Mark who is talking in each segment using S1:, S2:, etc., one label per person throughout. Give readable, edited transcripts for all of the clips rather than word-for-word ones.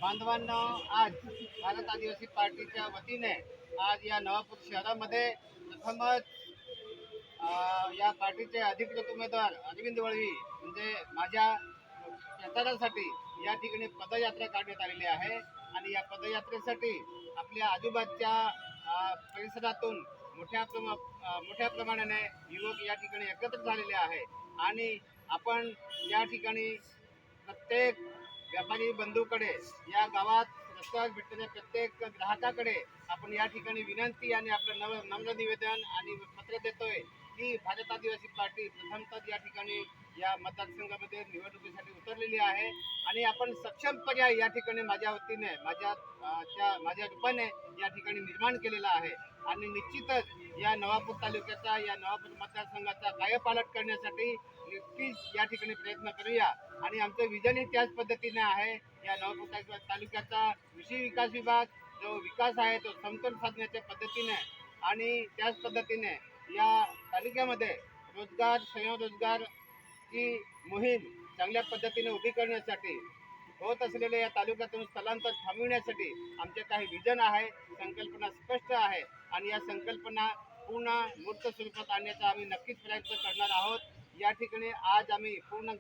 S1: बांधवांनो, आज भारत आदिवासी पार्टीच्या वतीने आज या नवापूर शहरामध्ये प्रथमच या पार्टीचे अधिकृत उमेदवार अरविंद वळवी म्हणजे माझ्या प्रचारासाठी या ठिकाणी पदयात्रा काढण्यात आलेली आहे। आणि या पदयात्रेसाठी आपल्या आजूबाजूच्या परिसरातून मोठ्या प्रमाणाने युवक या ठिकाणी एकत्र झालेले आहे। आणि आपण या ठिकाणी प्रत्येक व्यापारी बंधूकडे, या गावात रस्त्यावर भेटणाऱ्या प्रत्येक ग्राहकाकडे आपण या ठिकाणी विनंती आणि आपलं नम्र निवेदन आणि पत्र देतोय की भारत आदिवासी पार्टी प्रथमतः या ठिकाणी या मतदारसंघामध्ये निवडणुकीसाठी उतरलेली आहे। आणि आपण सक्षम पर्याय या ठिकाणी माझ्या वतीने माझ्या रूपाने या ठिकाणी निर्माण केलेला आहे। आणि निश्चितच या नवापूर तालुक्याचा, या नवापूर मतदारसंघाचा कायापालट करण्यासाठी नक्कीच या ठिकाणी प्रयत्न करूया। आणि आमचं विजनही त्याच पद्धतीने आहे। या नवापूर तालुक्याचा कृषी विकास विभाग जो विकास आहे तो समतोल साधण्याच्या पद्धतीने आणि त्याच पद्धतीने या तालुक्यामध्ये स्वयंरोजगार ची मोहीम चांगल्या पद्धतीने उभी करण्यासाठी, होत असलेल्या या तालुक्यातून स्थलांतर थांबविण्यासाठी आमचे काही विजन आहे, संकल्पना स्पष्ट आहे। आणि या संकल्पना पूर्ण मूर्त स्वरूपात आणण्याचा आम्ही नक्कीच प्रयत्न करणार आहोत। या ठिकाणी आज आम्ही पूर्ण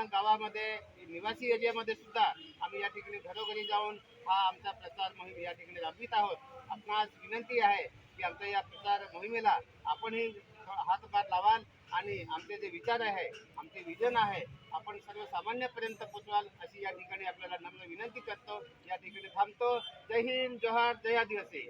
S1: गावामध्ये निवासी एरियामध्ये सुद्धा आम्ही या ठिकाणी घरोघरी जाऊन हा आमचा प्रचार मोहीम या ठिकाणी राबवित आहोत। आपणास विनंती आहे की आमच्या या प्रचार मोहिमेला आपणही हातभार लावाल आणि आमचे जे विचार आहे, आमचे विजन आहे, आपण सर्वसामान्यपर्यंत पोचवाल अशी या ठिकाणी आपल्याला नम्र विनंती करतो। या ठिकाणी थांबतो। जय हिंद, जोहार, जय आदिवासी।